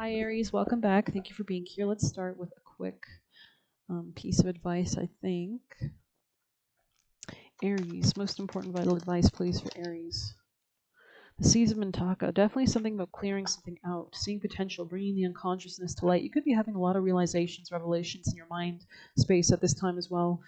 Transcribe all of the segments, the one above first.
Hi, Aries. Welcome back. Thank you for being here. Let's start with a quick piece of advice, I think. Aries, most important vital advice, please, for Aries. The Seas of Mintaka, definitely something about clearing something out, seeing potential, bringing the unconsciousness to light. You could be having a lot of realizations, revelations in your mind space at this time as well,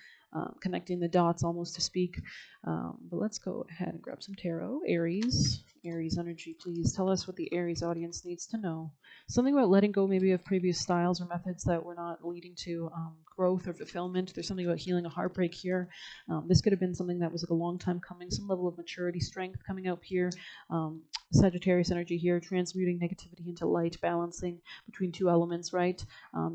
connecting the dots almost to speak. But let's go ahead and grab some tarot. Aries energy, please. Tell us what the Aries audience needs to know. Something about letting go maybe of previous styles or methods that were not leading to growth or fulfillment. There's something about healing a heartbreak here. This could have been something that was like a long time coming, some level of maturity, strength coming out here. Sagittarius energy here, transmuting negativity into light, balancing between two elements, right?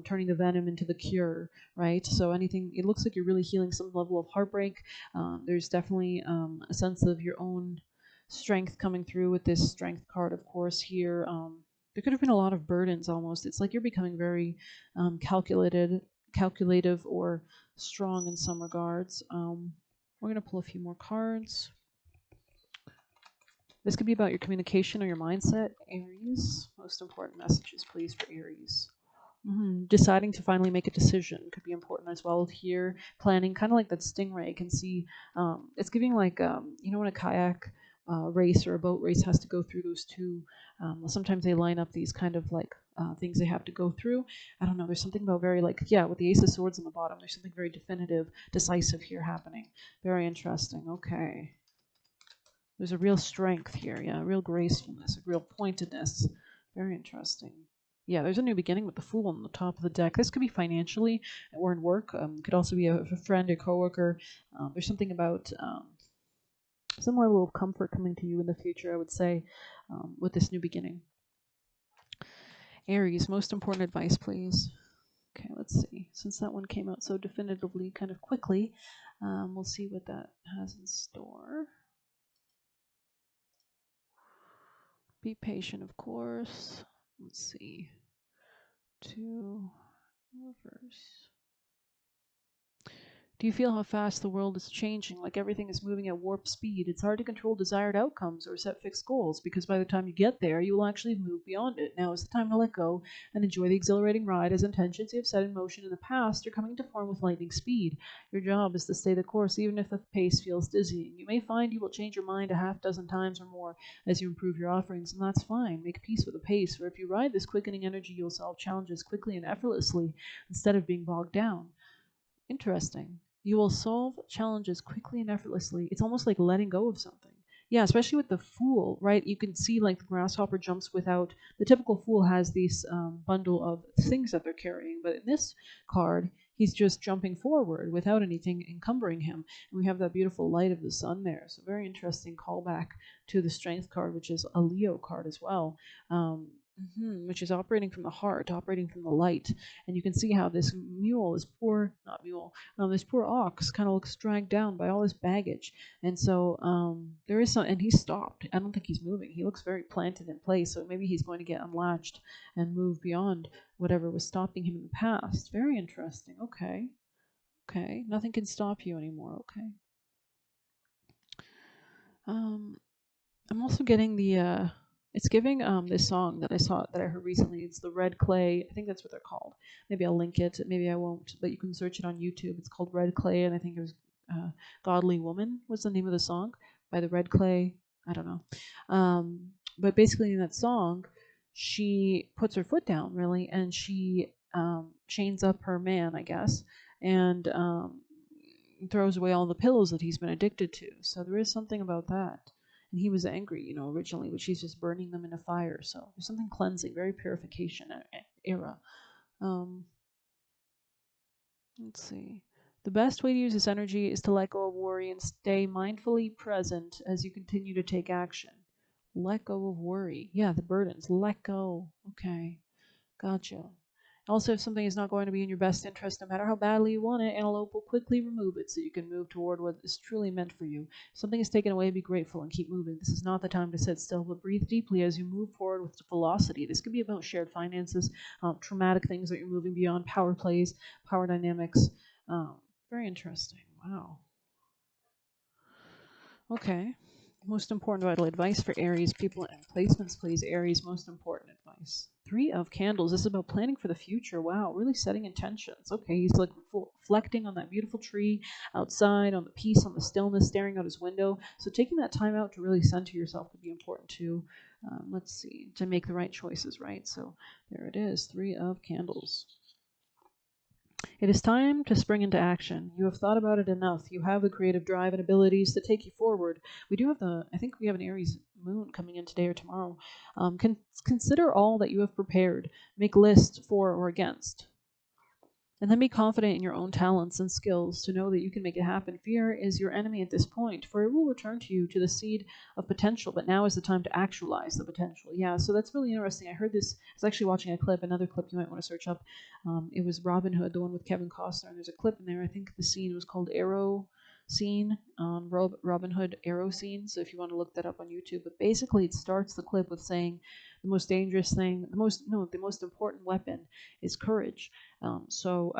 Turning the venom into the cure, right? So anything, it looks like you're really healing some level of heartbreak. There's definitely a sense of your own strength coming through with this strength card, of course, here. There could have been a lot of burdens almost. It's like you're becoming very calculative or strong in some regards. We're going to pull a few more cards. This could be about your communication or your mindset, Aries. Most important messages, please, for Aries. Deciding to finally make a decision could be important as well here. Planning, kind of like that stingray. You can see it's giving like, when a kayak race or a boat race has to go through those two. Sometimes they line up these kind of like things they have to go through. I don't know. There's something about very like, with the Ace of Swords on the bottom, there's something very definitive, decisive here happening. Very interesting. Okay. There's a real strength here, a real gracefulness, a real pointedness. Very interesting. Yeah, there's a new beginning with the Fool on the top of the deck. This could be financially or in work. Could also be a friend, a coworker. There's something about some level of comfort coming to you in the future, I would say, with this new beginning. Aries, most important advice, please. Okay, let's see. Since that one came out so definitively, kind of quickly, we'll see what that has in store. Be patient, of course. Let's see. 2 reverse. Do you feel how fast the world is changing? Like everything is moving at warp speed. It's hard to control desired outcomes or set fixed goals because by the time you get there, you will actually move beyond it. Now is the time to let go and enjoy the exhilarating ride as intentions you have set in motion in the past are coming to form with lightning speed. Your job is to stay the course even if the pace feels dizzying. You may find you will change your mind a half dozen times or more as you improve your offerings, and that's fine. Make peace with the pace, for if you ride this quickening energy, you'll solve challenges quickly and effortlessly instead of being bogged down. Interesting. You will solve challenges quickly and effortlessly. It's almost like letting go of something. Yeah, especially with the Fool, right? You can see like the grasshopper jumps without, the typical Fool has this bundle of things that they're carrying, but in this card, he's just jumping forward without anything encumbering him. And we have that beautiful light of the sun there. So very interesting callback to the Strength card, which is a Leo card as well. Which is operating from the heart, operating from the light. And you can see how this mule, this poor ox kind of looks dragged down by all this baggage. And so there is some, and he's stopped. I don't think he's moving. He looks very planted in place. So maybe he's going to get unlatched and move beyond whatever was stopping him in the past. Very interesting. Okay. Okay. Nothing can stop you anymore. Okay. I'm also getting the it's giving this song that I heard recently. It's the Red Clay. I think that's what they're called. Maybe I'll link it. Maybe I won't. But you can search it on YouTube. It's called Red Clay, and I think it was Godly Woman was the name of the song by the Red Clay. I don't know. But basically in that song, she puts her foot down really, and she chains up her man, I guess, and throws away all the pillows that he's been addicted to. So there is something about that. And he was angry, originally, but she's just burning them in a fire. So there's something cleansing, very purification era. Let's see. The best way to use this energy is to let go of worry and stay mindfully present as you continue to take action. Let go of worry. Yeah, the burdens. Let go. Okay. Gotcha. Also, if something is not going to be in your best interest, no matter how badly you want it, Antelope will quickly remove it so you can move toward what is truly meant for you. If something is taken away, be grateful and keep moving. This is not the time to sit still, but breathe deeply as you move forward with velocity. This could be about shared finances, traumatic things that you're moving beyond, power plays, power dynamics. Very interesting. Wow. Okay. Most important vital advice for Aries people and placements, please. Aries, most important advice. Three of Candles. This is about planning for the future. Wow, really setting intentions. Okay, he's like reflecting on that beautiful tree outside, on the peace, on the stillness, staring out his window. So taking that time out to really center yourself could be important too. Let's see, to make the right choices, right? So there it is, Three of Candles. It is time to spring into action. You have thought about it enough. You have the creative drive and abilities to take you forward. We do have I think we have an Aries moon coming in today or tomorrow. Consider all that you have prepared. Make lists for or against. And then be confident in your own talents and skills to know that you can make it happen. Fear is your enemy at this point, for it will return to you to the seed of potential, but now is the time to actualize the potential. Yeah, so that's really interesting. I heard this, I was actually watching a clip, another clip you might want to search up. It was Robin Hood, the one with Kevin Costner, and there's a clip in there. I think the scene was called Arrow Scene, Robin Hood Arrow Scene, so if you want to look that up on YouTube. But basically it starts the clip with saying the most dangerous thing, the most important weapon is courage. So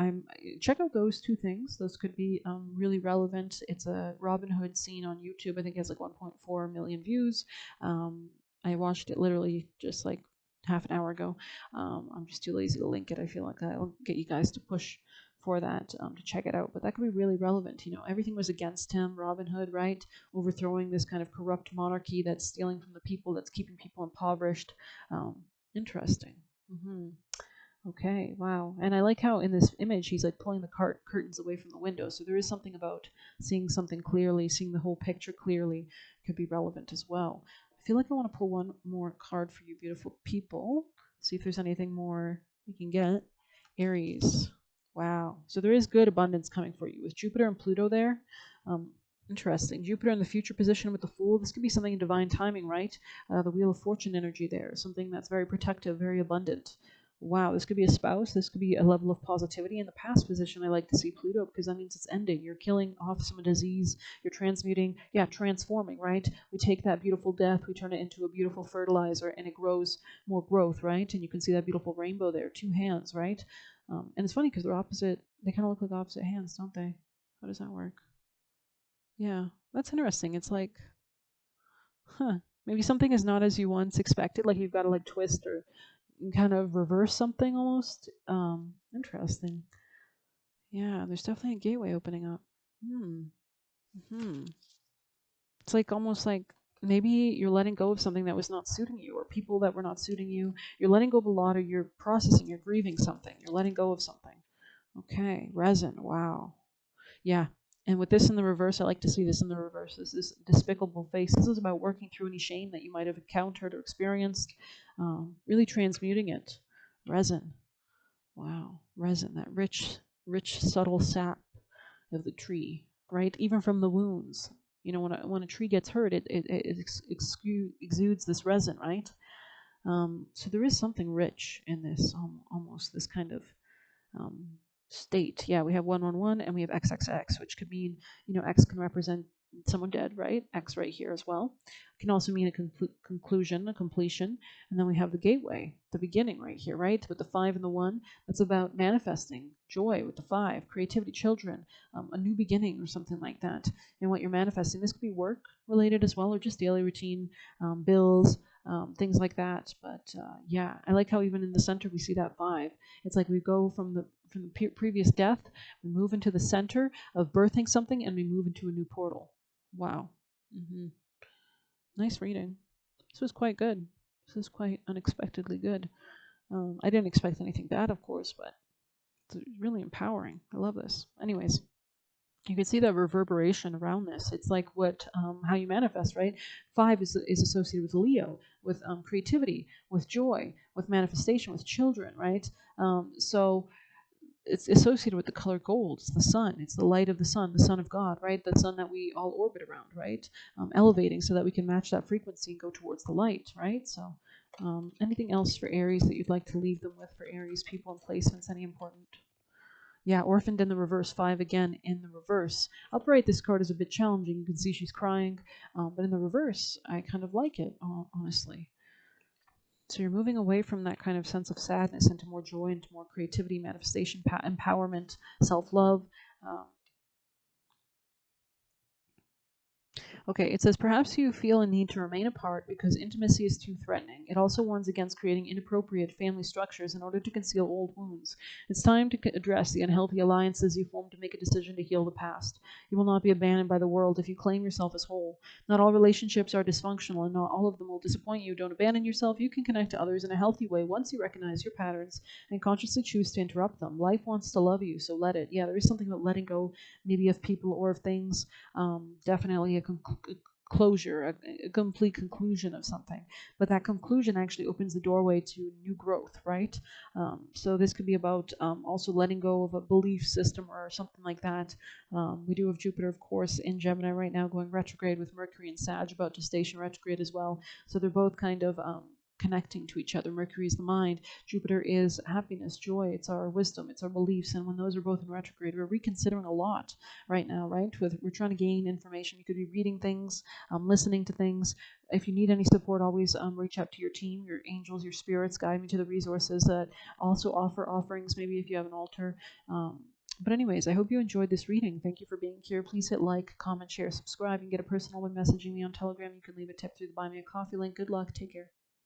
check out those two things. Those could be really relevant. It's a Robin Hood scene on YouTube. I think it has like 1.4 million views. I watched it literally just like half an hour ago. I'm just too lazy to link it. I feel like I'll get you guys to push for that to check it out. But that could be really relevant. You know, everything was against him, Robin Hood, right? Overthrowing this kind of corrupt monarchy that's stealing from the people, that's keeping people impoverished. Interesting. Mm-hmm. Okay, wow. And I like how in this image he's like pulling the curtains away from the window. So there is something about seeing something clearly, seeing the whole picture clearly could be relevant as well. I feel like I want to pull one more card for you beautiful people. See if there's anything more we can get. Aries. Wow. So there is good abundance coming for you with Jupiter and Pluto there. Interesting. Jupiter in the future position with the Fool. This could be something in divine timing, right? The Wheel of Fortune energy there. Something that's very protective, very abundant. Wow, this could be a spouse. This could be a level of positivity. In the past position, I like to see Pluto because that means it's ending. You're killing off some disease. You're transmuting. Yeah, transforming, right? We take that beautiful death, we turn it into a beautiful fertilizer, and it grows more growth, right? And you can see that beautiful rainbow there. Two hands, right? And it's funny because they're opposite. They kind of look like opposite hands, don't they? How does that work? Yeah, that's interesting. It's like, maybe something is not as you once expected. Like you've got to like twist or kind of reverse something almost. Interesting. Yeah, there's definitely a gateway opening up. Hmm. Hmm. It's like almost like maybe you're letting go of something that was not suiting you or people that were not suiting you. You're letting go of a lot, or you're processing, you're grieving something. You're letting go of something. Okay, resin. Wow. Yeah. And with this in the reverse, I like to see this in the reverse. This despicable face. This is about working through any shame that you might have encountered or experienced, really transmuting it. Resin. Wow. Resin, that rich, subtle sap of the tree, right? Even from the wounds. You know, when a tree gets hurt, it exudes this resin, right? So there is something rich in this, almost this kind of um, state. Yeah, we have 111 and we have XXX, which could mean, you know, X can represent someone dead, right? X right here as well. It can also mean a conclusion, a completion. And then we have the gateway, the beginning right here, right? With the 5 and the 1, that's about manifesting joy with the 5, creativity, children, a new beginning or something like that. And what you're manifesting, this could be work related as well, or just daily routine, bills, things like that. But yeah, I like how even in the center we see that 5. It's like we go from the previous death, we move into the center of birthing something, and we move into a new portal. Wow. Mm-hmm. Nice reading. This was quite good. This is quite unexpectedly good. I didn't expect anything bad, of course, but it's really empowering. I love this. Anyways, you can see the reverberation around this. It's like what how you manifest, right? 5 is associated with Leo, with creativity, with joy, with manifestation, with children, right? So it's associated with the color gold. It's the sun. It's the light of the Son of God, right? The sun that we all orbit around, right? Elevating so that we can match that frequency and go towards the light, right? So anything else for Aries that you'd like to leave them with for Aries people and placements? Any important? Yeah, orphaned in the reverse, 5 again in the reverse. Upright, this card is a bit challenging. You can see she's crying, but in the reverse, I kind of like it, honestly. So you're moving away from that kind of sense of sadness into more joy, into more creativity, manifestation, empowerment, self-love. Okay, it says perhaps you feel a need to remain apart because intimacy is too threatening. It also warns against creating inappropriate family structures in order to conceal old wounds. It's time to address the unhealthy alliances you formed to make a decision to heal the past. You will not be abandoned by the world if you claim yourself as whole. Not all relationships are dysfunctional and not all of them will disappoint you. Don't abandon yourself. You can connect to others in a healthy way once you recognize your patterns and consciously choose to interrupt them. Life wants to love you, so let it. Yeah, there is something about letting go, maybe of people or of things. Definitely a closure, a complete conclusion of something. But that conclusion actually opens the doorway to new growth, right? So this could be about also letting go of a belief system or something like that. We do have Jupiter, of course, in Gemini right now, going retrograde with Mercury and Sag, about to station retrograde as well. So they're both kind of connecting to each other. Mercury is the mind. Jupiter is happiness, joy. It's our wisdom. It's our beliefs. And when those are both in retrograde, we're reconsidering a lot right now, right? We're trying to gain information. You could be reading things, listening to things. If you need any support, always reach out to your team, your angels, your spirits. Guide me to the resources that also offer offerings. Maybe if you have an altar. But anyways, I hope you enjoyed this reading. Thank you for being here. Please hit like, comment, share, subscribe. You can get a personal by messaging me on Telegram. You can leave a tip through the Buy Me a Coffee link. Good luck. Take care.